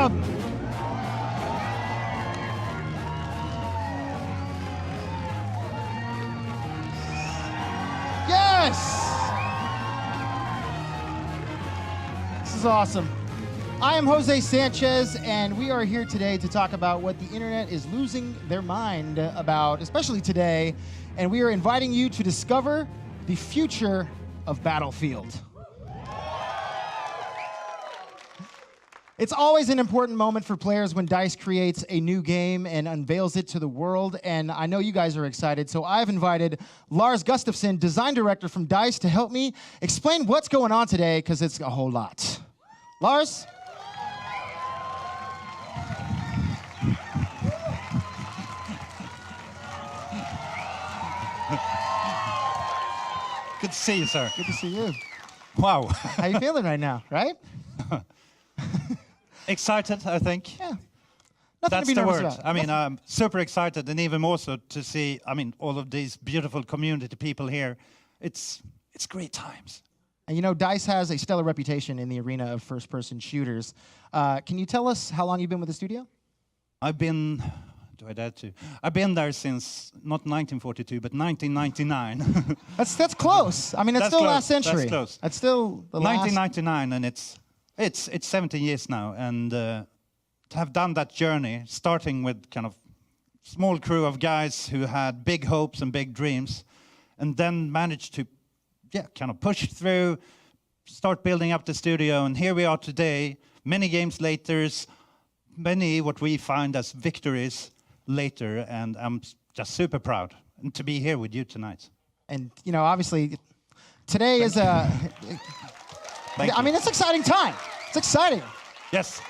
up. Yes! This is awesome. I am Jose Sanchez, and we are here today to talk about what the internet is losing their mind about, especially today. And we are inviting you to discover the future of Battlefield. It's always an important moment for players when DICE creates a new game and unveils it to the world, and I know you guys are excited, so I've invited Lars Gustavvson, design director from DICE, to help me explain what's going on today, because it's a whole lot. Lars? Good to see you, sir. Good to see you. Wow. How you feeling right now, right? Excited, I think. Yeah. Nothing That's to be the nervous word. about. I mean, I'm super excited, and even more so to see, all of these beautiful community people here. It's great times. And you know, DICE has a stellar reputation in the arena of first-person shooters. Can you tell us how long you've been with the studio? I've been there since, not 1942, but 1999. That's close. I mean, it's That's still close. last century. That's close. That's still the last. 1999, and it's 17 years now, and to have done that journey, starting with kind of small crew of guys who had big hopes and big dreams, and then managed to, kind of push through, start building up the studio, and here we are today, many games later, many what we find as victories later, and I'm just super proud to be here with you tonight. And you know, obviously, today is a. I mean, it's an exciting time. It's exciting. Yes.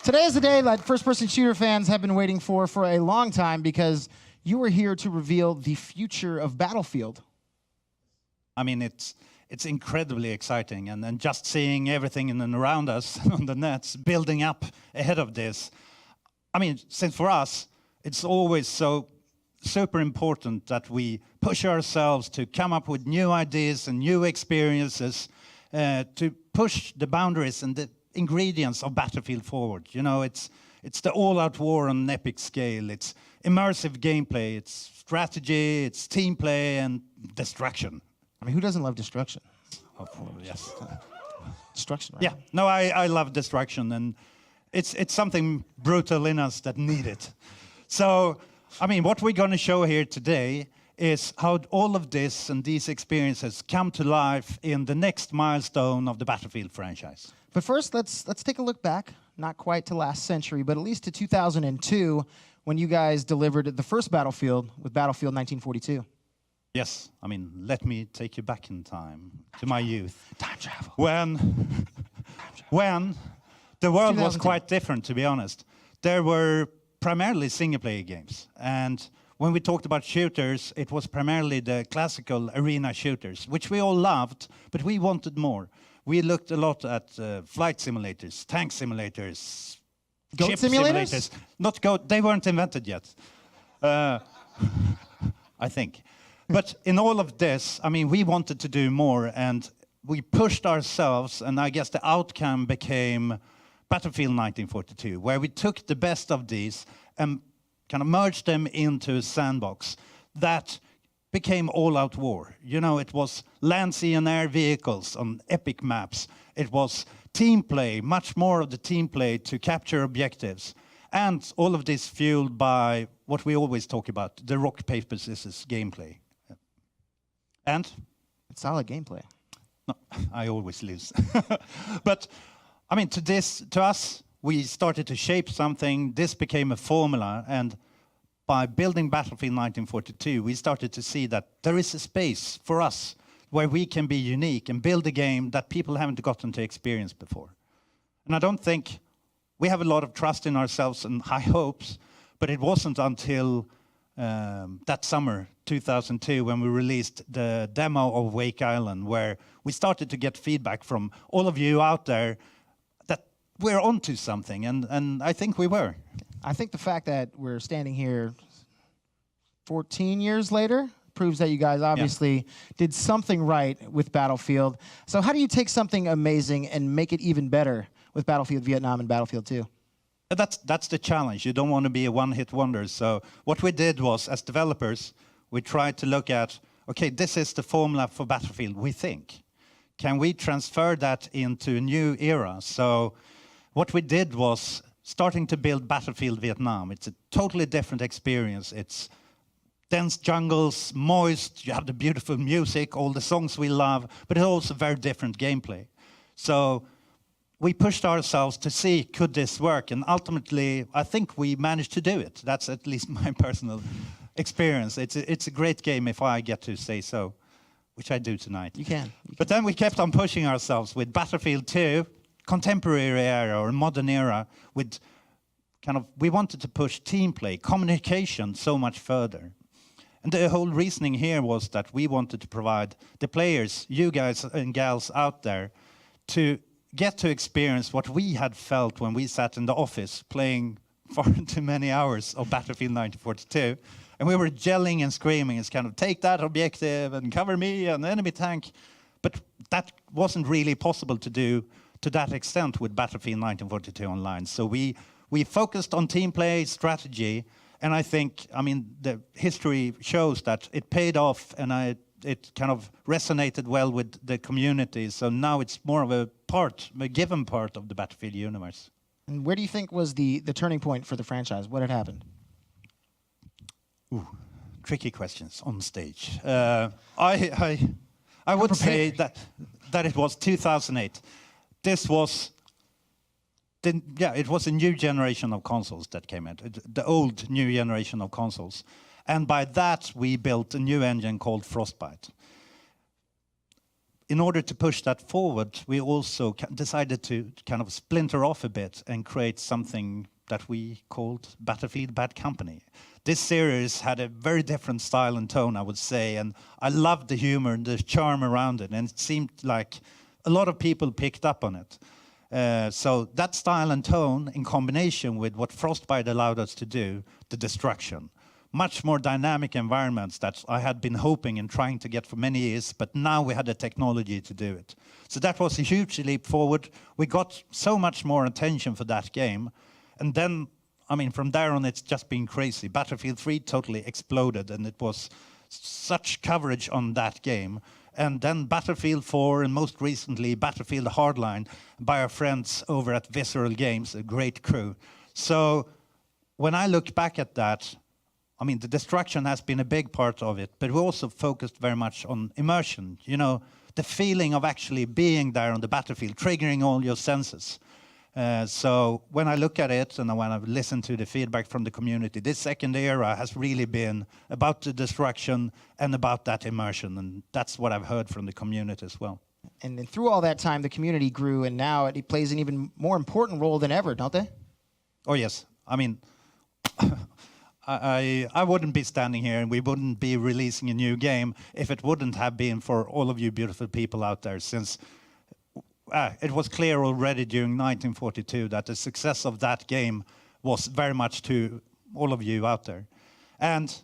Today is the day that first-person shooter fans have been waiting for a long time, because you are here to reveal the future of Battlefield. I mean, it's incredibly exciting, and just seeing everything in and around us on the nets building up ahead of this. I mean, since for us, it's always so super important that we push ourselves to come up with new ideas and new experiences, to push the boundaries and the ingredients of Battlefield forward. You know, it's the all-out war on an epic scale. It's immersive gameplay. It's strategy. It's team play and destruction. I mean, who doesn't love destruction? Oh, yes. Destruction, right? Yeah. No, I love destruction, and it's something brutal in us that need it. So, I mean, what we're going to show here today is how all of this and these experiences come to life in the next milestone of the Battlefield franchise. But first, let's take a look back, not quite to last century, but at least to 2002, when you guys delivered the first Battlefield with Battlefield 1942. Yes, I mean, let me take you back in time to my youth. Time travel. When the world was 2002. quite different, to be honest. There were primarily single-player games, and when we talked about shooters, it was primarily the classical arena shooters, which we all loved, but we wanted more. We looked a lot at flight simulators, tank simulators, Goat ship simulators? Not goat, they weren't invented yet, I think. But in all of this, I mean, we wanted to do more, and we pushed ourselves, and I guess the outcome became Battlefield 1942, where we took the best of these and kind of merged them into a sandbox that became all-out war. You know, it was land, sea, and air vehicles on epic maps. It was team play, much more of the team play to capture objectives. And all of this fueled by what we always talk about, the rock, paper, scissors gameplay. And? It's solid gameplay. No, I always lose. But, I mean, to us, we started to shape something. This became a formula, and by building Battlefield 1942, we started to see that there is a space for us where we can be unique and build a game that people haven't gotten to experience before. And I don't think we have a lot of trust in ourselves and high hopes, but it wasn't until that summer, 2002, when we released the demo of Wake Island, where we started to get feedback from all of you out there that we're onto something, and I think we were. I think the fact that we're standing here 14 years later proves that you guys obviously did something right with Battlefield. So how do you take something amazing and make it even better with Battlefield Vietnam and Battlefield 2? That's the challenge. You don't want to be a one-hit wonder. So what we did was, as developers, we tried to look at, okay, this is the formula for Battlefield, we think. Can we transfer that into a new era? So what we did was starting to build Battlefield Vietnam. It's a totally different experience. It's dense jungles, moist, you have the beautiful music, all the songs we love, but it's also very different gameplay. So we pushed ourselves to see, could this work? And ultimately, I think we managed to do it. That's at least my personal experience. It's a great game if I get to say so, which I do tonight. You can. But then we kept on pushing ourselves with Battlefield 2, contemporary era or modern era, with we wanted to push team play, communication so much further. And the whole reasoning here was that we wanted to provide the players, you guys and gals out there, to get to experience what we had felt when we sat in the office playing far too many hours of Battlefield 1942. And we were yelling and screaming. It's take that objective and cover me and enemy tank. But that wasn't really possible to do to that extent with Battlefield 1942 Online. So we focused on team play, strategy, and I think, the history shows that it paid off, and it resonated well with the community. So now it's more of a given part of the Battlefield universe. And where do you think was the turning point for the franchise? What had happened? Ooh, tricky questions on stage. I would say that it was 2008. This was it was a new generation of consoles that came out, the old new generation of consoles. And by that, we built a new engine called Frostbite. In order to push that forward, we also decided to splinter off a bit and create something that we called Battlefield Bad Company. This series had a very different style and tone, I would say, and I loved the humor and the charm around it, and it seemed like a lot of people picked up on it. So that style and tone, in combination with what Frostbite allowed us to do, the destruction, much more dynamic environments that I had been hoping and trying to get for many years, but now we had the technology to do it. So that was a huge leap forward. We got so much more attention for that game. And then, from there on, it's just been crazy. Battlefield 3 totally exploded, and it was such coverage on that game. And then Battlefield 4, and most recently Battlefield Hardline by our friends over at Visceral Games, a great crew. So when I look back at that, the destruction has been a big part of it, but we also focused very much on immersion. The feeling of actually being there on the battlefield, triggering all your senses. So when I look at it and when I've listened to the feedback from the community, this second era has really been about the destruction and about that immersion, and that's what I've heard from the community as well. And then through all that time, the community grew, and now it plays an even more important role than ever, don't they? Oh, yes. I wouldn't be standing here and we wouldn't be releasing a new game if it wouldn't have been for all of you beautiful people out there, since it was clear already during 1942 that the success of that game was very much to all of you out there. And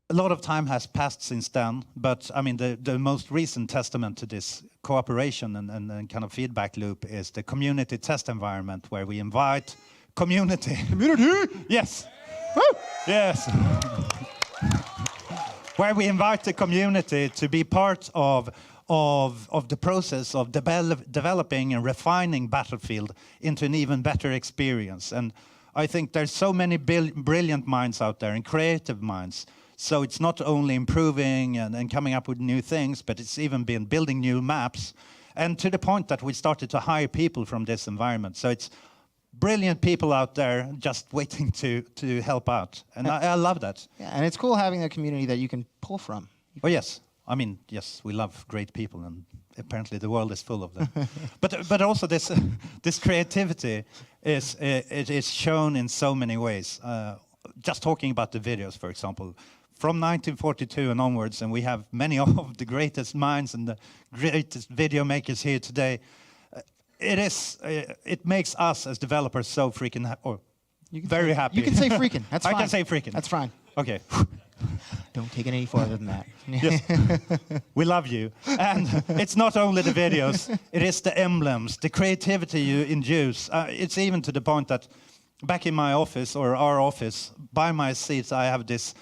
a lot of time has passed since then, but the most recent testament to this cooperation and feedback loop is the community test environment, where we invite community. Yes. Woo! Yes. Where we invite the community to be part of the process of developing and refining Battlefield into an even better experience. And I think there's so many brilliant minds out there and creative minds. So it's not only improving and coming up with new things, but it's even been building new maps. And to the point that we started to hire people from this environment. So it's brilliant people out there just waiting to help out. And I love that. Yeah, and it's cool having a community that you can pull from. Oh, yes. Yes, we love great people, and apparently the world is full of them. but also this creativity is shown in so many ways. Just talking about the videos, for example, from 1942 and onwards, and we have many of the greatest minds and the greatest video makers here today. It makes us as developers so freaking very happy. You can say freaking. That's fine. I can say freaking. That's fine. Okay. Don't take it any farther than that. Yes. We love you. And it's not only the videos, it is the emblems, the creativity you induce. It's even to the point that back in my office, or our office, by my seats, I have this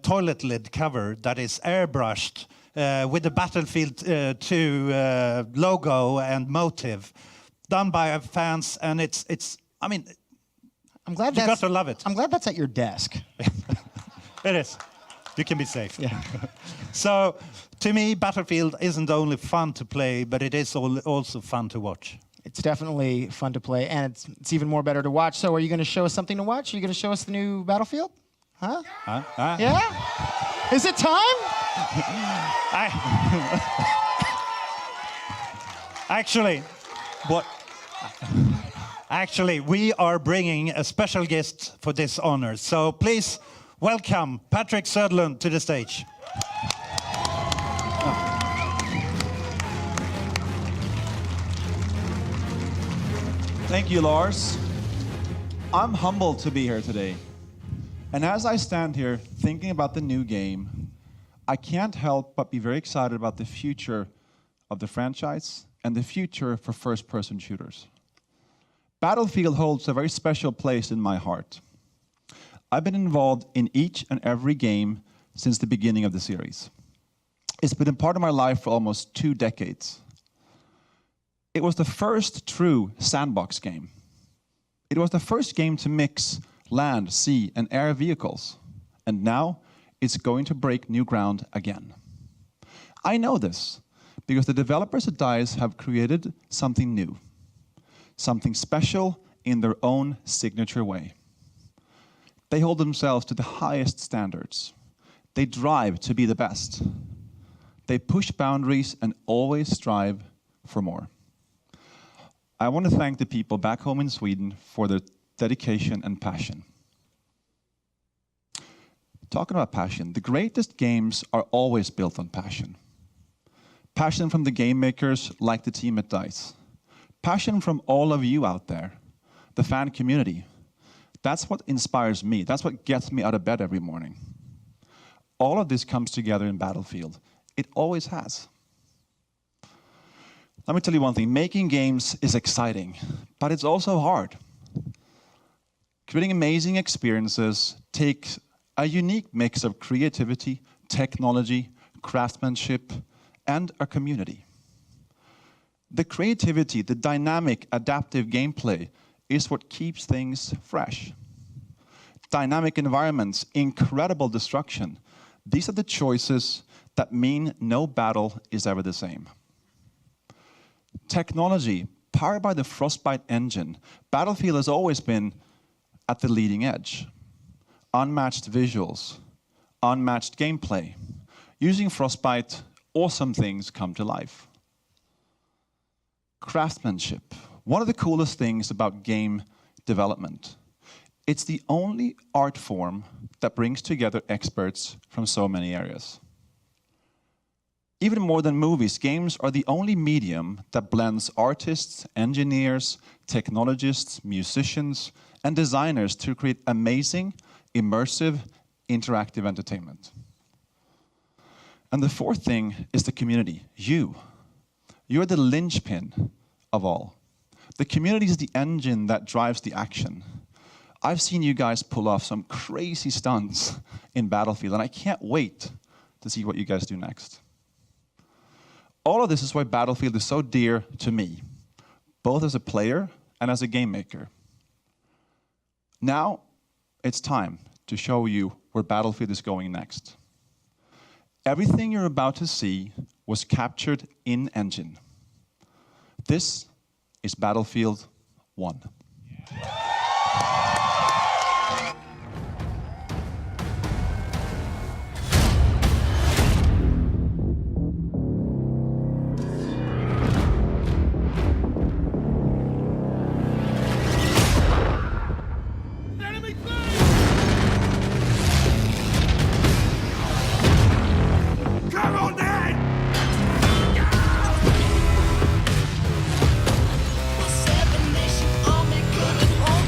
toilet lid cover that is airbrushed with the Battlefield 2 logo and motive, done by fans, and it's. I mean, I'm glad you got to love it. I'm glad that's at your desk. It is. You can be safe. Yeah. So, to me, Battlefield isn't only fun to play, but it is also fun to watch. It's definitely fun to play, and it's even more better to watch. So, are you going to show us something to watch? Are you going to show us the new Battlefield? Huh? Yeah? Is it time? Actually, we are bringing a special guest for this honor. So please welcome Patrick Söderlund to the stage. Thank you, Lars. I'm humbled to be here today. And as I stand here thinking about the new game, I can't help but be very excited about the future of the franchise and the future for first-person shooters. Battlefield holds a very special place in my heart. I've been involved in each and every game since the beginning of the series. It's been a part of my life for almost 2 decades. It was the first true sandbox game. It was the first game to mix land, sea, and air vehicles. And now it's going to break new ground again. I know this because the developers at DICE have created something new, something special in their own signature way. They hold themselves to the highest standards. They drive to be the best. They push boundaries and always strive for more. I want to thank the people back home in Sweden for their dedication and passion. Talking about passion, the greatest games are always built on passion. Passion from the game makers like the team at DICE. Passion from all of you out there, the fan community. That's what inspires me. That's what gets me out of bed every morning. All of this comes together in Battlefield. It always has. Let me tell you one thing, making games is exciting, but it's also hard. Creating amazing experiences takes a unique mix of creativity, technology, craftsmanship, and a community. The creativity, the dynamic, adaptive gameplay is what keeps things fresh. Dynamic environments, incredible destruction. These are the choices that mean no battle is ever the same. Technology, powered by the Frostbite engine, Battlefield has always been at the leading edge. Unmatched visuals, unmatched gameplay. Using Frostbite, awesome things come to life. Craftsmanship, one of the coolest things about game development. It's the only art form that brings together experts from so many areas. Even more than movies, games are the only medium that blends artists, engineers, technologists, musicians, and designers to create amazing, immersive, interactive entertainment. And the fourth thing is the community, you. You're the linchpin of all. The community is the engine that drives the action. I've seen you guys pull off some crazy stunts in Battlefield, and I can't wait to see what you guys do next. All of this is why Battlefield is so dear to me, both as a player and as a game maker. Now, it's time to show you where Battlefield is going next. Everything you're about to see was captured in engine. This is Battlefield 1. Seven Nation Army couldn't hold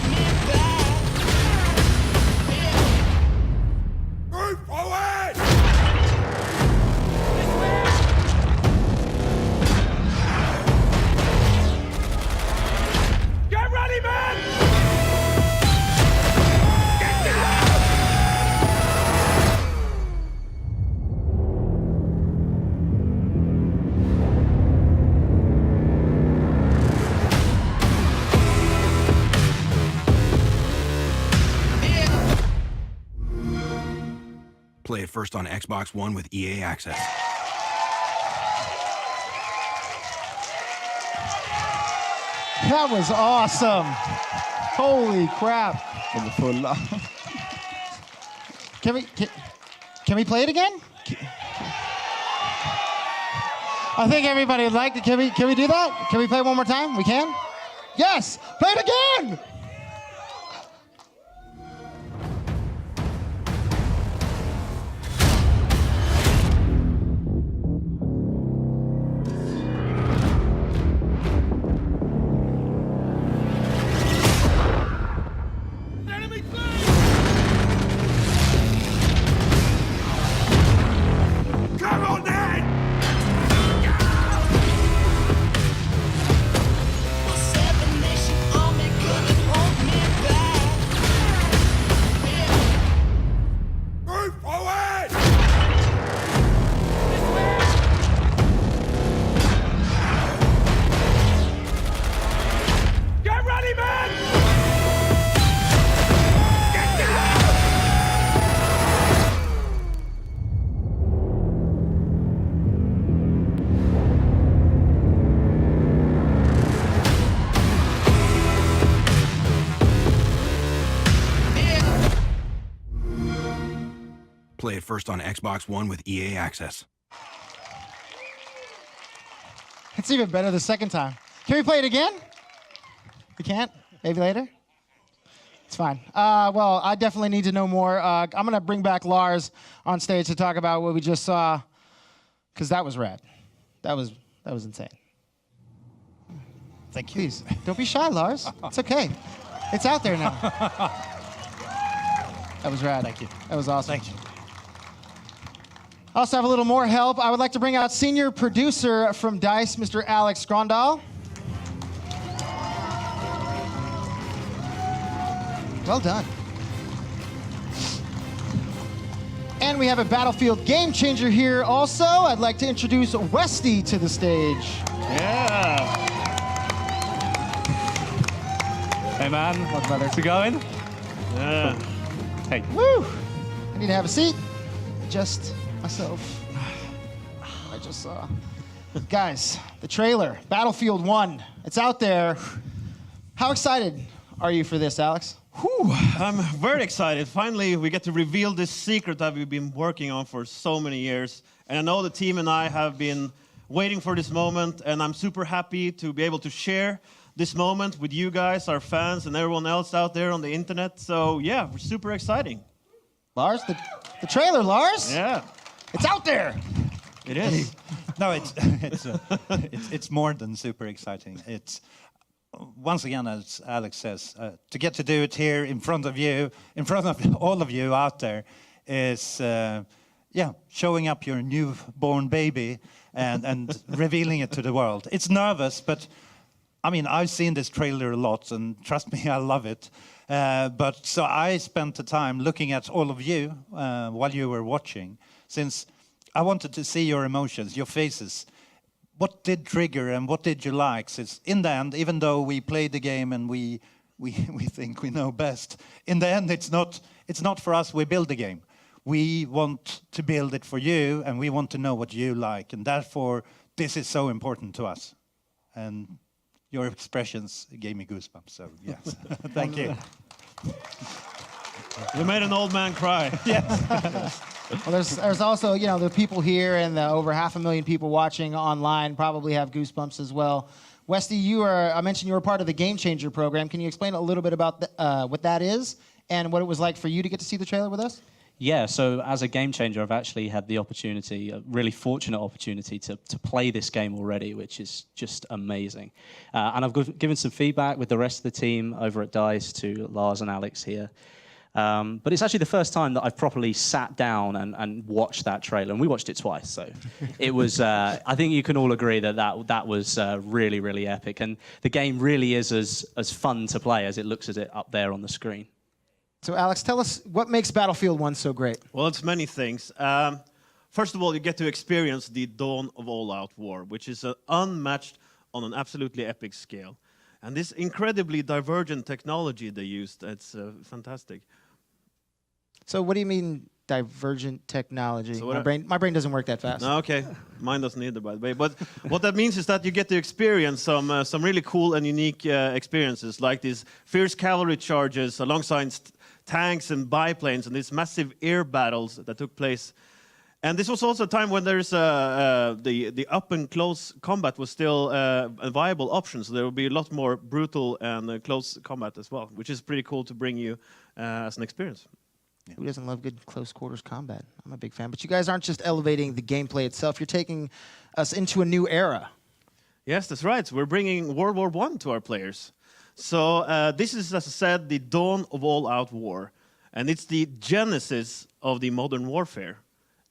Play it first on Xbox One with EA Access. That was awesome. Holy crap. Can we play it again? I think everybody would like it. Can we do that? Can we play one more time? We can? Yes! Play it again! Play it first on Xbox One with EA Access. It's even better the second time. Can we play it again? We can't? Maybe later? It's fine. Well, I definitely need to know more. I'm going to bring back Lars on stage to talk about what we just saw, because that was rad. That was insane. Thank you. Please, don't be shy, Lars. It's okay. It's out there now. That was rad. Thank you. That was awesome. Thank you. I also have a little more help. I would like to bring out senior producer from DICE, Mr. Aleks Grondal. Well done. And we have a Battlefield game changer here also. I'd like to introduce Westy to the stage. Yeah. Hey man, Welcome, brother. how's it going? Yeah. Hey. Woo! I need to have a seat. Just myself. I just saw. Guys, the trailer, Battlefield 1. It's out there. How excited are you for this, Aleks? Whew, I'm very excited. Finally, we get to reveal this secret that we've been working on for so many years. And I know the team and I have been waiting for this moment, and I'm super happy to be able to share this moment with you guys, our fans, and everyone else out there on the internet. So yeah, we're super exciting. Lars, the trailer, Lars? Yeah, It's out there. it is. No, it's more than super exciting. It's once again, as Aleks says, to get to do it here in front of you, in front of all of you out there, is showing up your newborn baby and revealing it to the world. It's nervous, but I mean, I've seen this trailer a lot, and trust me, I love it. But so I spent the time looking at all of you while you were watching, since I wanted to see your emotions, your faces. What did trigger and what did you like? Since in the end, even though we played the game and we think we know best, in the end it's not for us. We build the game. We want to build it for you, and we want to know what you like, and therefore this is so important to us. And your expressions gave me goosebumps. So yes, thank you. You made an old man cry. Yes. Well, there's also, the people here and the over 500,000 people watching online probably have goosebumps as well. Westy, I mentioned you were part of the Game Changer program. Can you explain a little bit about what that is and what it was like for you to get to see the trailer with us? Yeah, so as a game changer, I've actually had the opportunity, a really fortunate opportunity to play this game already, which is just amazing. And I've given some feedback with the rest of the team over at DICE to Lars and Aleks here. But it's actually the first time that I've properly sat down and watched that trailer, and we watched it twice. So it was, I think you can all agree that was really, really epic. And the game really is as fun to play as it looks at it up there on the screen. So Aleks, tell us what makes Battlefield 1 so great. Well, it's many things. First of all, you get to experience the dawn of all-out war, which is unmatched on an absolutely epic scale. And this incredibly divergent technology they used, it's fantastic. So what do you mean divergent technology. So My brain doesn't work that fast. No, okay, mine doesn't either, by the way. But what that means is that you get to experience some really cool and unique experiences, like these fierce cavalry charges alongside tanks and biplanes, and these massive air battles that took place. And this was also a time when there's the up and close combat was still a viable option. So there will be a lot more brutal and close combat as well, which is pretty cool to bring you as an experience. Who doesn't love good close quarters combat? I'm a big fan. But you guys aren't just elevating the gameplay itself. You're taking us into a new era. Yes, that's right. We're bringing World War I to our players. So this is, as I said, the dawn of all-out war. And it's the genesis of the modern warfare.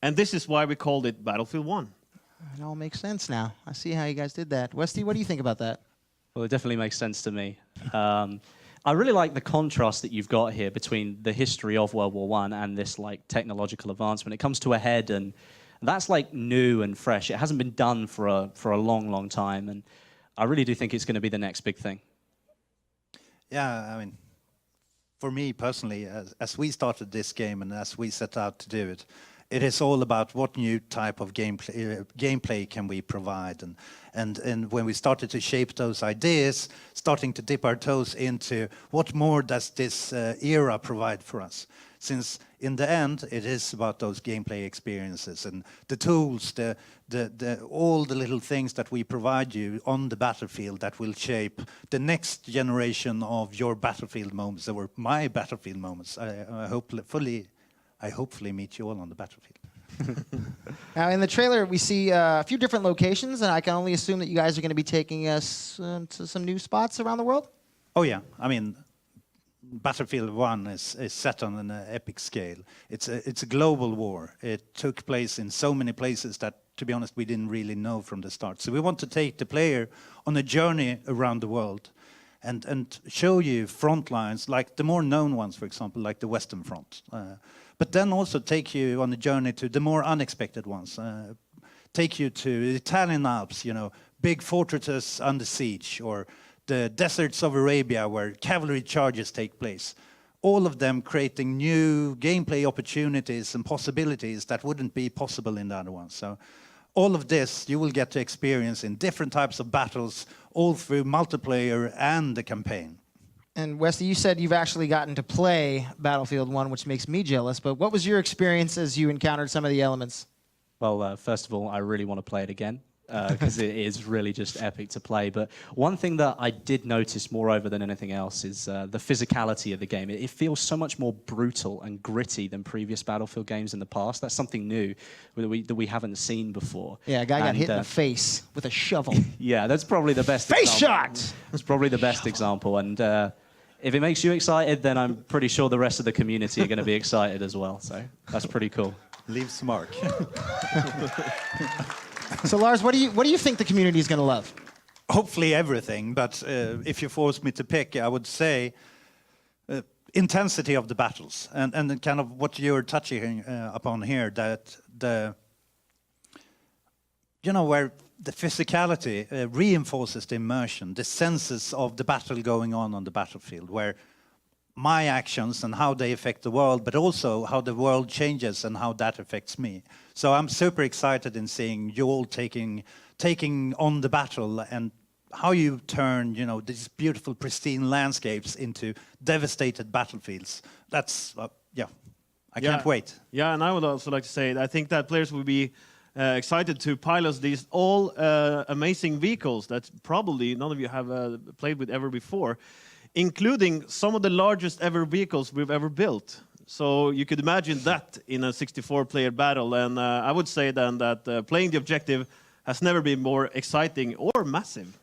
And this is why we called it Battlefield 1. It all makes sense now. I see how you guys did that. Westy, what do you think about that? Well, it definitely makes sense to me. I really like the contrast that you've got here between the history of World War I and this like technological advancement. It comes to a head, and that's like new and fresh. It hasn't been done for a long, long time, and I really do think it's going to be the next big thing. Yeah, I mean, for me personally, as we started this game and as we set out to do it, it is all about what new type of gameplay can we provide, and when we started to shape those ideas, starting to dip our toes into what more does this era provide for us. Since in the end, it is about those gameplay experiences and the tools, all the little things that we provide you on the battlefield that will shape the next generation of your battlefield moments, or my battlefield moments. I hopefully meet you all on the battlefield. Now, in the trailer, we see a few different locations, and I can only assume that you guys are going to be taking us to some new spots around the world? Oh, yeah. I mean, Battlefield 1 is set on an epic scale. It's a global war. It took place in so many places that, to be honest, we didn't really know from the start. So we want to take the player on a journey around the world and show you front lines, like the more known ones, for example, like the Western Front. But then also take you on a journey to the more unexpected ones. Take you to the Italian Alps, you know, big fortresses under siege, or the deserts of Arabia where cavalry charges take place. All of them creating new gameplay opportunities and possibilities that wouldn't be possible in the other ones. So all of this you will get to experience in different types of battles, all through multiplayer and the campaign. And Westy, you said you've actually gotten to play Battlefield 1, which makes me jealous, but what was your experience as you encountered some of the elements? Well, first of all, I really want to play it again, because it is really just epic to play. But one thing that I did notice moreover than anything else is the physicality of the game. It feels so much more brutal and gritty than previous Battlefield games in the past. That's something new that we haven't seen before. Yeah, a guy got hit in the face with a shovel. Yeah, that's probably the best Face example. shot! That's probably the best example. And if it makes you excited, then I'm pretty sure the rest of the community are going to be excited as well. So that's pretty cool. Leaves mark. So Lars, what do you think the community is going to love? Hopefully everything, but if you force me to pick, I would say intensity of the battles and kind of what you're touching upon here, that where the physicality reinforces the immersion, the senses of the battle going on the battlefield, where my actions and how they affect the world, but also how the world changes and how that affects me. So I'm super excited in seeing you all taking on the battle and how you turn, these beautiful, pristine landscapes into devastated battlefields. That's, I can't wait. Yeah, and I would also like to say, I think that players will be excited to pilot these all amazing vehicles that probably none of you have played with ever before, including some of the largest ever vehicles we've ever built. So you could imagine that in a 64-player battle, and I would say then that playing the objective has never been more exciting or massive.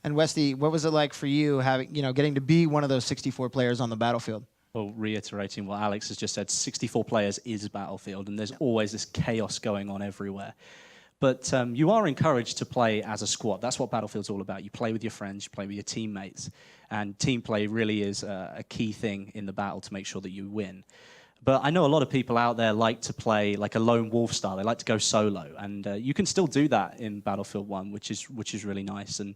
And Westy, what was it like for you getting to be one of those 64 players on the battlefield? Well, reiterating what Aleks has just said, 64 players is Battlefield, and there's always this chaos going on everywhere. But you are encouraged to play as a squad. That's what Battlefield's all about. You play with your friends, you play with your teammates, and team play really is a key thing in the battle to make sure that you win. But I know a lot of people out there like to play like a lone wolf style. They like to go solo, and you can still do that in Battlefield 1, which is really nice. And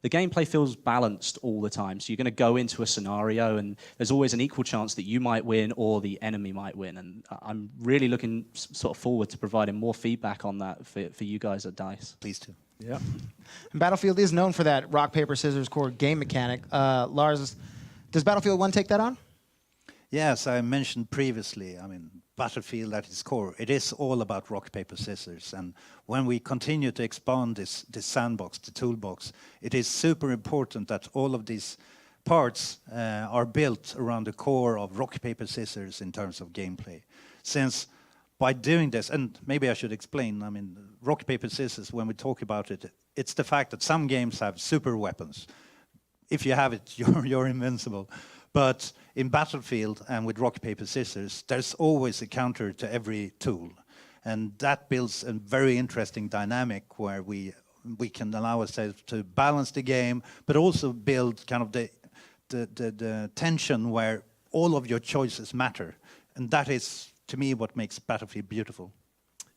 the gameplay feels balanced all the time. So you're going to go into a scenario and there's always an equal chance that you might win or the enemy might win. And I'm really looking sort of forward to providing more feedback on that for you guys at DICE. Please do. Yeah. And Battlefield is known for that rock, paper, scissors core game mechanic. Lars, does Battlefield 1 take that on? Yes, I mentioned previously, I mean, Battlefield at its core, it is all about rock, paper, scissors. And when we continue to expand this sandbox, the toolbox, it is super important that all of these parts are built around the core of rock, paper, scissors in terms of gameplay. Since by doing this, and maybe I should explain, I mean, rock, paper, scissors, when we talk about it, it's the fact that some games have super weapons. If you have it, you're invincible. But in Battlefield and with rock, paper, scissors, there's always a counter to every tool. And that builds a very interesting dynamic where we can allow ourselves to balance the game, but also build kind of the tension where all of your choices matter. And that is, to me, what makes Battlefield beautiful.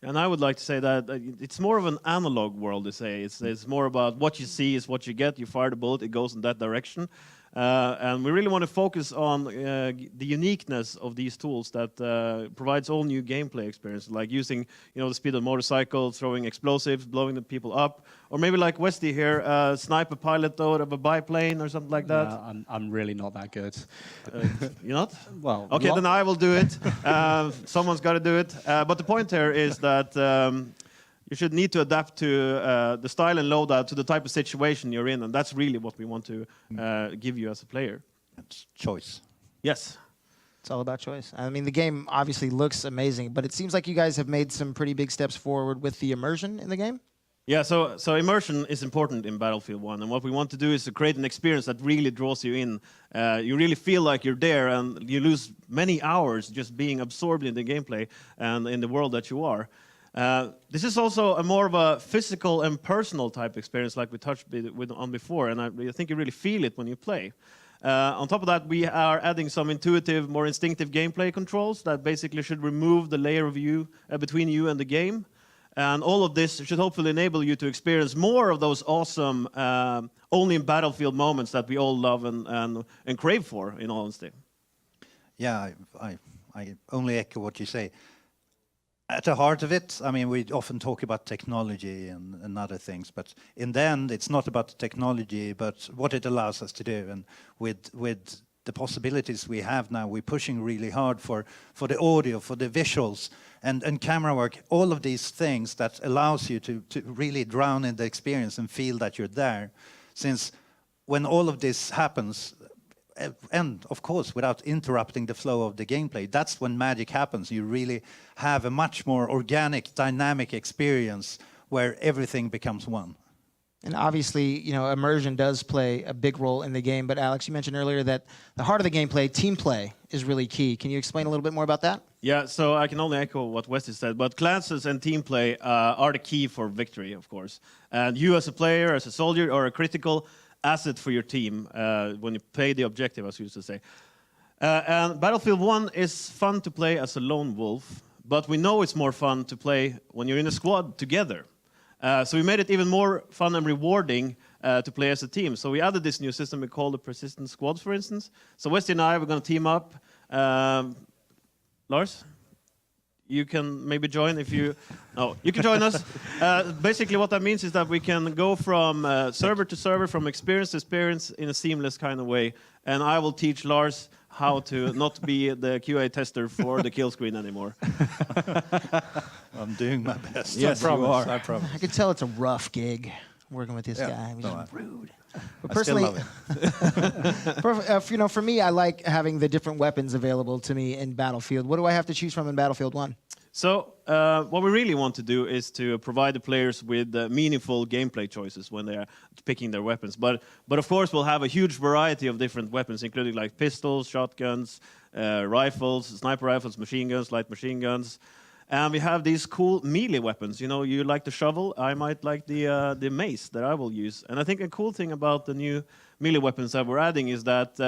And I would like to say that it's more of an analog world, they say. It's more about what you see is what you get. You fire the bullet, it goes in that direction. And we really want to focus on the uniqueness of these tools that provides all new gameplay experiences, like using the speed of a motorcycle, throwing explosives, blowing the people up, or maybe like Westy here, snipe a pilot out of a biplane or something like that. I'm really not that good. You're not? Well, okay, then I will do it. Someone's got to do it. But the point here is that you should need to adapt to the style and loadout to the type of situation you're in, and that's really what we want to give you as a player. It's choice. Yes. It's all about choice. I mean, the game obviously looks amazing, but it seems like you guys have made some pretty big steps forward with the immersion in the game. Yeah, so immersion is important in Battlefield 1, and what we want to do is to create an experience that really draws you in. You really feel like you're there, and you lose many hours just being absorbed in the gameplay and in the world that you are. This is also a more of a physical and personal type experience like we touched on before, and I think you really feel it when you play. On top of that, we are adding some intuitive, more instinctive gameplay controls that basically should remove the layer of you between you and the game. And all of this should hopefully enable you to experience more of those awesome, only in Battlefield moments that we all love and crave for, in all honesty. Yeah, I only echo what you say. At the heart of it, I mean, we often talk about technology and other things, but in the end, it's not about the technology, but what it allows us to do. And with the possibilities we have now, we're pushing really hard for the audio, for the visuals, and camera work, all of these things that allows you to really drown in the experience and feel that you're there. Since when all of this happens, and of course, without interrupting the flow of the gameplay, that's when magic happens. You really have a much more organic, dynamic experience where everything becomes one. And obviously, immersion does play a big role in the game. But Aleks, you mentioned earlier that the heart of the gameplay, team play, is really key. Can you explain a little bit more about that? Yeah, so I can only echo what Westy said, but classes and team play are the key for victory, of course. And you as a player, as a soldier, are a critical asset for your team when you play the objective, as we used to say. And Battlefield 1 is fun to play as a lone wolf, but we know it's more fun to play when you're in a squad together. So we made it even more fun and rewarding to play as a team. So we added this new system we call the persistent squads, for instance. So Westy and I, we're going to team up. Lars? You can maybe join if you... No, you can join us. Basically, what that means is that we can go from server to server, from experience to experience in a seamless kind of way. And I will teach Lars how to not be the QA tester for the kill screen anymore. I'm doing my best. Yes, you are. I promise. I could tell it's a rough gig working with this guy. He's no, rude. But I personally, still love it. for me, I like having the different weapons available to me in Battlefield. What do I have to choose from in Battlefield 1? So what we really want to do is to provide the players with meaningful gameplay choices when they are picking their weapons. But of course, we'll have a huge variety of different weapons, including like pistols, shotguns, rifles, sniper rifles, machine guns, light machine guns. And we have these cool melee weapons. You like the shovel, I might like the mace that I will use. And I think a cool thing about the new melee weapons that we're adding is that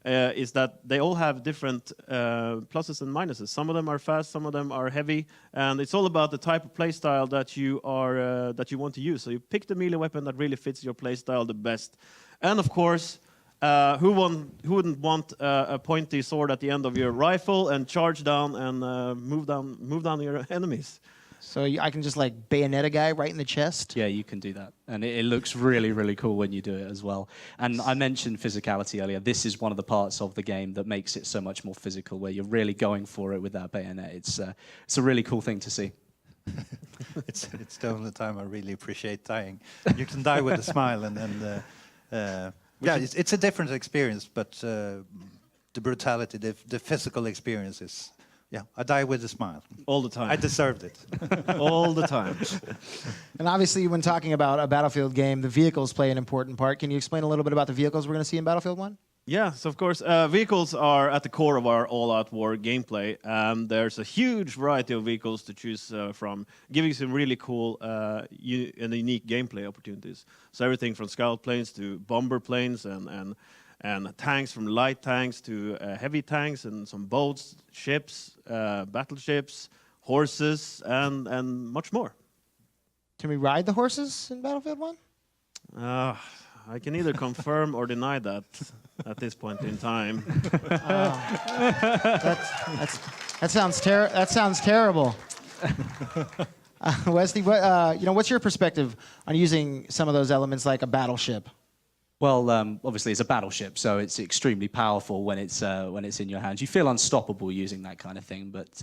is that they all have different pluses and minuses. Some of them are fast, some of them are heavy, and it's all about the type of playstyle that you are that you want to use. So you pick the melee weapon that really fits your playstyle the best. And of course, who wouldn't want a pointy sword at the end of your rifle and charge down and move down your enemies? So I can just like bayonet a guy right in the chest? Yeah, you can do that. And it looks really, really cool when you do it as well. And I mentioned physicality earlier. This is one of the parts of the game that makes it so much more physical, where you're really going for it with that bayonet. It's a really cool thing to see. It's the only time I really appreciate dying. You can die with a smile, and yeah, it's a different experience, but the brutality, the physical experience is, yeah, I die with a smile. All the time. I deserved it. All the time. And obviously, when talking about a Battlefield game, the vehicles play an important part. Can you explain a little bit about the vehicles we're going to see in Battlefield 1? Yes, of course. Vehicles are at the core of our all-out war gameplay. There's a huge variety of vehicles to choose from, giving some really cool and unique gameplay opportunities. So everything from scout planes to bomber planes and tanks, from light tanks to heavy tanks, and some boats, ships, battleships, horses, and much more. Can we ride the horses in Battlefield 1? I can either confirm or deny that at this point in time. That sounds terrible. Wesley, what's your perspective on using some of those elements like a battleship? Well, obviously it's a battleship, so it's extremely powerful when it's in your hands. You feel unstoppable using that kind of thing, but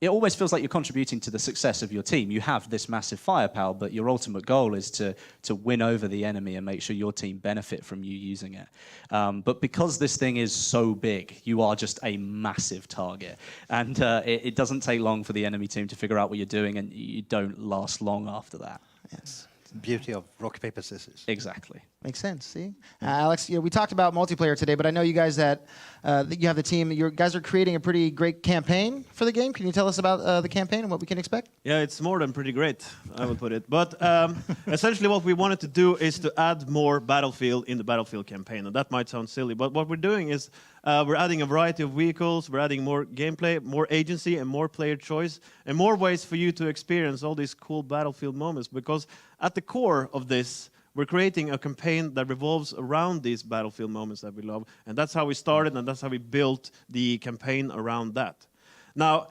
it always feels like you're contributing to the success of your team. You have this massive firepower, but your ultimate goal is to win over the enemy and make sure your team benefit from you using it. But because this thing is so big, you are just a massive target. And it doesn't take long for the enemy team to figure out what you're doing, and you don't last long after that. Yes. Beauty of rock, paper, scissors. Exactly. Makes sense. See, Aleks, we talked about multiplayer today, but I know you guys that you have the team. You guys are creating a pretty great campaign for the game. Can you tell us about the campaign and what we can expect? Yeah, it's more than pretty great, I would put it. But essentially, what we wanted to do is to add more Battlefield in the Battlefield campaign, and that might sound silly, but what we're doing is we're adding a variety of vehicles. We're adding more gameplay, more agency, and more player choice, and more ways for you to experience all these cool Battlefield moments. Because at the core of this, we're creating a campaign that revolves around these Battlefield moments that we love. And that's how we started, and that's how we built the campaign around that. Now,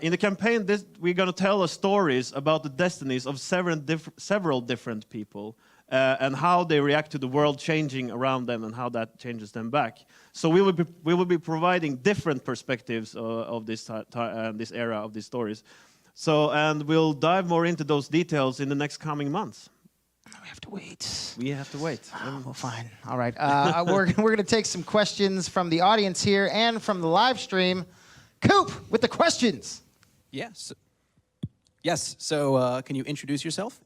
in the campaign, we're going to tell stories about the destinies of several different people and how they react to the world changing around them and how that changes them back. So we will be providing different perspectives of this era of these stories. So, and we'll dive more into those details in the next coming months. We have to wait. We have to wait. Well, fine. All right. We're going to take some questions from the audience here and from the live stream. Coop, with the questions. Yes. Yes. So, can you introduce yourself?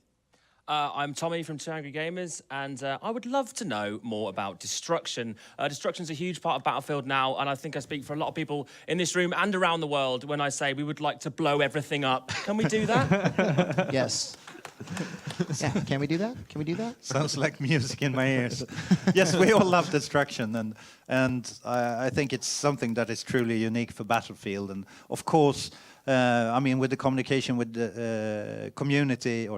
I'm Tommy from Two Angry Gamers, and I would love to know more about destruction. Destruction's a huge part of Battlefield now, and I think I speak for a lot of people in this room and around the world when I say we would like to blow everything up. Can we do that? Yes. Yeah, can we do that? Can we do that? Sounds like music in my ears. Yes, we all love destruction, and I think it's something that is truly unique for Battlefield. And of course, I mean, with the communication with the community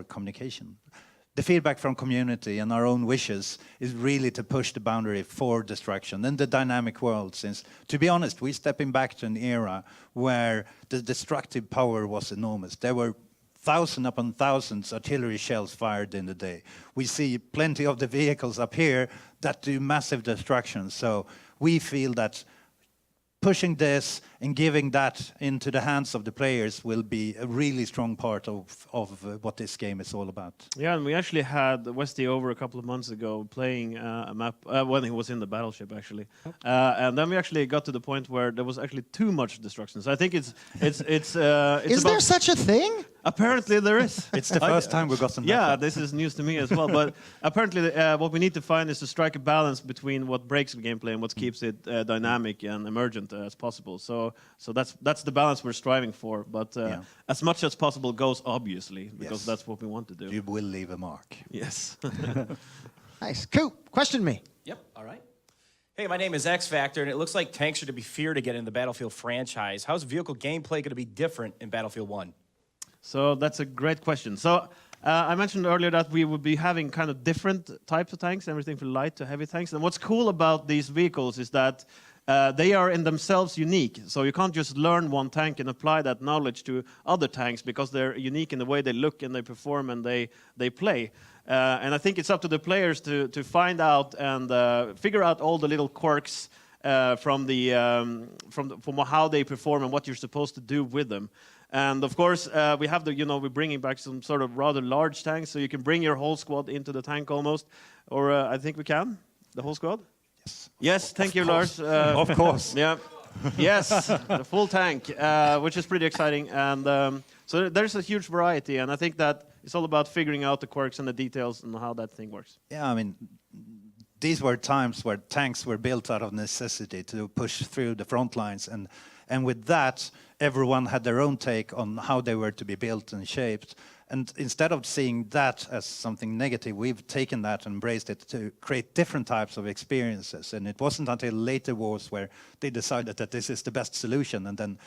the feedback from community and our own wishes is really to push the boundary for destruction in the dynamic world. Since, to be honest, we're stepping back to an era where the destructive power was enormous. There were thousands upon thousands artillery shells fired in the day. We see plenty of the vehicles up here that do massive destruction. So we feel that pushing this and giving that into the hands of the players will be a really strong part of what this game is all about. Yeah, and we actually had Westy over a couple of months ago playing a map when he was in the battleship, actually. And then we actually got to the point where there was actually too much destruction. So I think it's Is there such a thing? Apparently there is. It's the first time we've gotten that. Yeah, this is news to me as well. But apparently what we need to find is to strike a balance between what breaks the gameplay and what keeps it dynamic and emergent as possible. So that's the balance we're striving for. But as much as possible goes, obviously, because that's what we want to do. You will leave a mark. Yes. Nice. Coop, question me. Yep. All right. Hey, my name is X Factor, and it looks like tanks are to be feared again in the Battlefield franchise. How's vehicle gameplay going to be different in Battlefield 1? So that's a great question. So I mentioned earlier that we would be having kind of different types of tanks, everything from light to heavy tanks. And what's cool about these vehicles is that they are in themselves unique. So you can't just learn one tank and apply that knowledge to other tanks because they're unique in the way they look and they perform and they play. And I think it's up to the players to find out and figure out all the little quirks from how they perform and what you're supposed to do with them. And of course, we have we're bringing back some sort of rather large tanks, so you can bring your whole squad into the tank almost. Or I think we can, the whole squad. Yes. Yes, thank you, Lars. Of course. Yeah. Yes, the full tank, which is pretty exciting. And so there's a huge variety, and I think that it's all about figuring out the quirks and the details and how that thing works. Yeah, I mean, these were times where tanks were built out of necessity to push through the front lines, and with that, everyone had their own take on how they were to be built and shaped. And instead of seeing that as something negative, we've taken that and embraced it to create different types of experiences. And it wasn't until later wars where they decided that this is the best solution, and then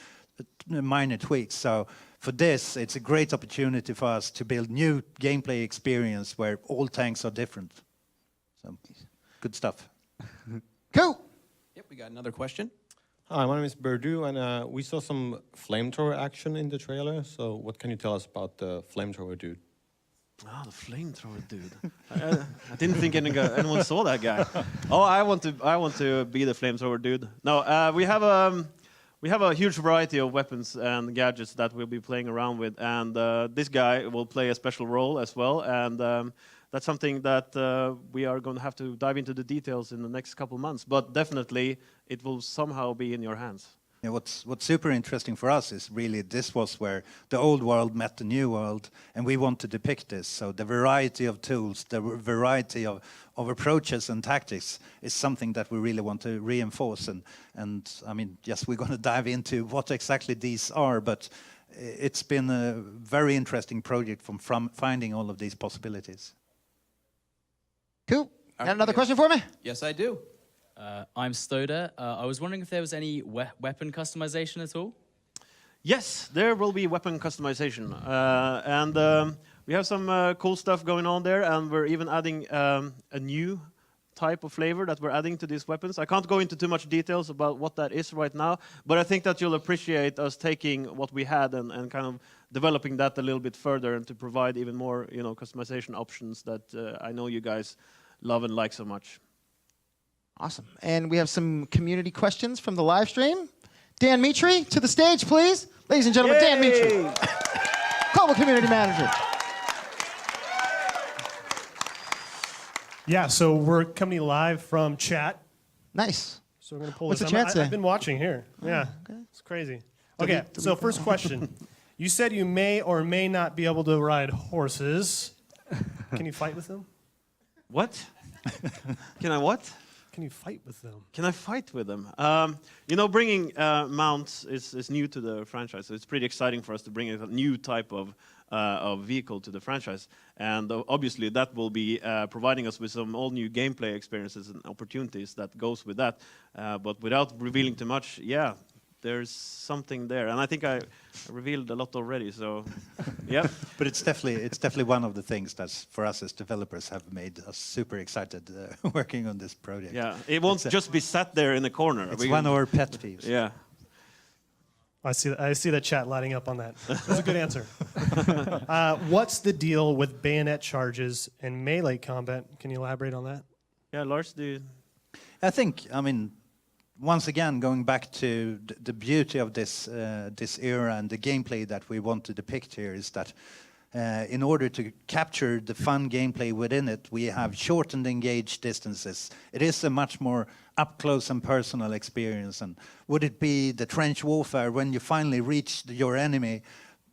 minor tweaks. So for this, it's a great opportunity for us to build new gameplay experience where all tanks are different. So good stuff. Cool. Yep, we got another question. Hi, my name is Berdu, and we saw some flamethrower action in the trailer. So what can you tell us about the flamethrower dude? Oh, the flamethrower dude. I didn't think anyone saw that guy. Oh, I want to be the flamethrower dude. No, we have a huge variety of weapons and gadgets that we'll be playing around with, and this guy will play a special role as well. And that's something that we are going to have to dive into the details in the next couple of months. But definitely, it will somehow be in your hands. Yeah, what's super interesting for us is really this was where the old world met the new world, and we want to depict this. So the variety of tools, the variety of approaches and tactics is something that we really want to reinforce. And I mean, yes, we're going to dive into what exactly these are, but it's been a very interesting project from finding all of these possibilities. Cool. Got another question for me? Yes, I do. I'm Stoda. I was wondering if there was any weapon customization at all? Yes, there will be weapon customization. And we have some cool stuff going on there, and we're even adding a new type of flavor that we're adding to these weapons. I can't go into too much details about what that is right now, but I think that you'll appreciate us taking what we had and kind of developing that a little bit further and to provide even more, customization options that I know you guys love and like so much. Awesome. And we have some community questions from the live stream. Dan Mitre, to the stage, please. Ladies and gentlemen, Yay! Dan Mitre, Global Community Manager. Yeah, so we're coming live from chat. Nice. So we're going to pull What's this the up. chat say? I've been watching here. Yeah, okay. It's crazy. Okay, so first question. You said you may or may not be able to ride horses. Can you fight with them? What? Can I what? Can you fight with them? Can I fight with them? Bringing mounts is new to the franchise, so it's pretty exciting for us to bring a new type of vehicle to the franchise. And obviously that will be providing us with some all new gameplay experiences and opportunities that goes with that. But without revealing too much, yeah, there's something there. And I think I revealed a lot already, so yeah. But it's definitely one of the things that for us as developers have made us super excited working on this project. Yeah, it won't just be sat there in the corner. It's one of our pet peeves. Yeah. I see that chat lighting up on that. That's a good answer. What's the deal with bayonet charges and melee combat? Can you elaborate on that? Yeah, Lars, I think, once again, going back to the beauty of this era and the gameplay that we want to depict here is that in order to capture the fun gameplay within it, we have shortened engaged distances. It is a much more up-close and personal experience. And would it be the trench warfare when you finally reach your enemy?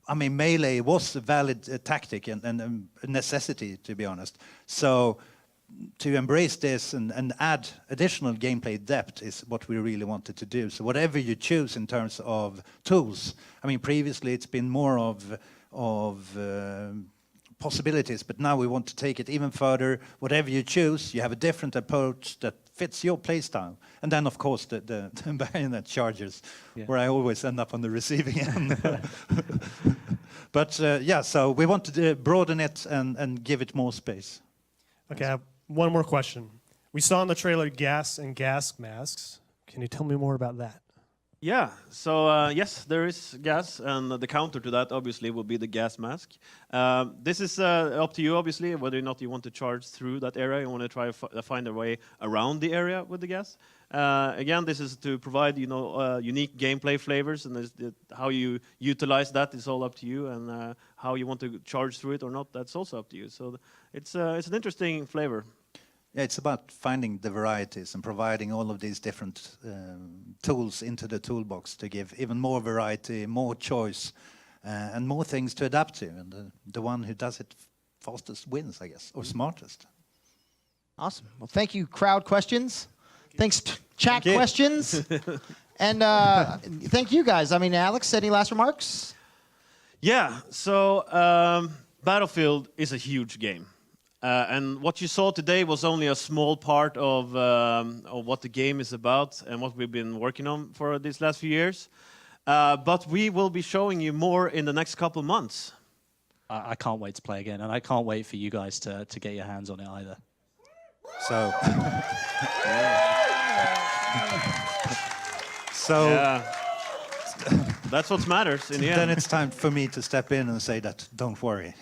Melee was a valid tactic and a necessity, to be honest. So to embrace this and add additional gameplay depth is what we really wanted to do. So whatever you choose in terms of tools, previously it's been more of possibilities, but now we want to take it even further. Whatever you choose, you have a different approach that fits your playstyle. And then, of course, the bayonet charges, where I always end up on the receiving end. But yeah, so we want to broaden it and give it more space. Okay, I have one more question. We saw in the trailer gas and gas masks. Can you tell me more about that? Yeah, so yes, there is gas, and the counter to that obviously will be the gas mask. This is up to you, obviously, whether or not you want to charge through that area. You want to try to find a way around the area with the gas. Again, this is to provide, you know, unique gameplay flavors, and how you utilize that is all up to you, and how you want to charge through it or not, that's also up to you. So it's an interesting flavor. Yeah, it's about finding the varieties and providing all of these different tools into the toolbox to give even more variety, more choice, and more things to adapt to. And the one who does it fastest wins, I guess, or smartest. Awesome. Well, thank you, crowd questions. Thanks, chat questions. And thank you, guys. I mean, Aleks, any last remarks? Yeah, so Battlefield is a huge game. And what you saw today was only a small part of what the game is about and what we've been working on for these last few years. But we will be showing you more in the next couple of months. I can't wait to play again, and I can't wait for you guys to get your hands on it either. So, so that's what matters in the end. Then it's time for me to step in and say that, don't worry.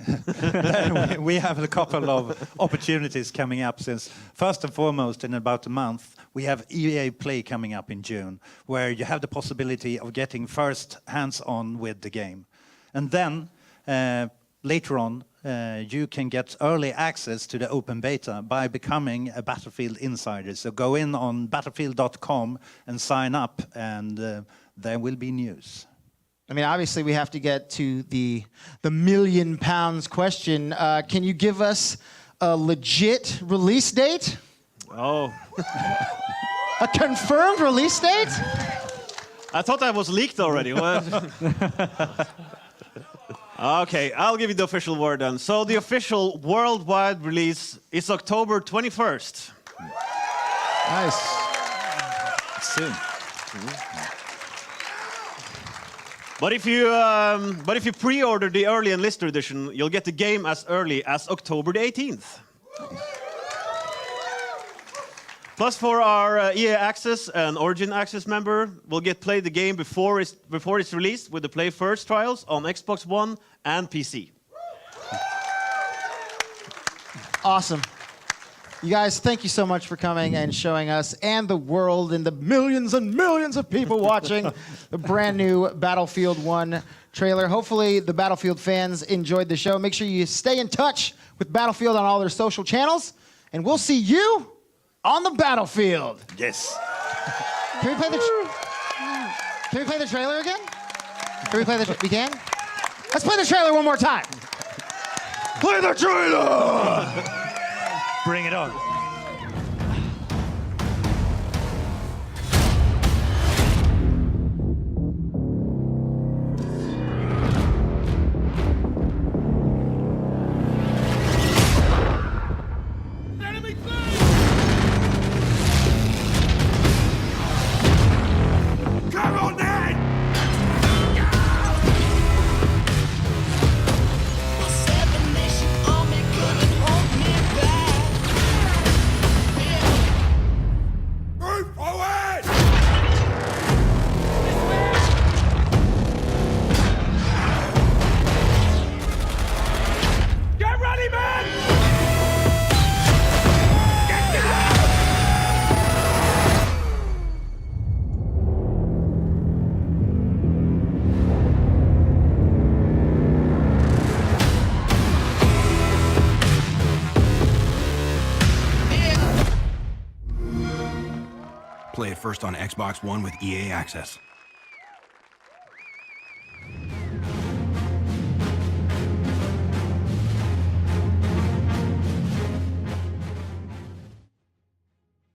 we have a couple of opportunities coming up, since first and foremost, in about a month, we have EA Play coming up in June, where you have the possibility of getting first hands-on with the game. And then, later on, you can get early access to the open beta by becoming a Battlefield insider. So go in on battlefield.com and sign up, and there will be news. I mean, obviously, we have to get to the £1 million question. Can you give us a legit release date? Oh. A confirmed release date? I thought that was leaked already. Okay, I'll give you the official word then. So the official worldwide release is October 21st. Nice. Soon. But if you pre-order the early enlister edition, you'll get the game as early as October the 18th. Plus, for our EA Access and Origin Access member, we'll get play the game before it's released with the Play First trials on Xbox One and PC. Awesome. You guys, thank you so much for coming and showing us and the world and the millions and millions of people watching the brand new Battlefield 1 trailer. Hopefully the Battlefield fans enjoyed the show. Make sure you stay in touch with Battlefield on all their social channels, and we'll see you on the battlefield. Yes. Can we play the trailer again? Can we play the we can? Let's play the trailer one more time. Play the trailer! Bring it on. Play it first on Xbox One with EA Access.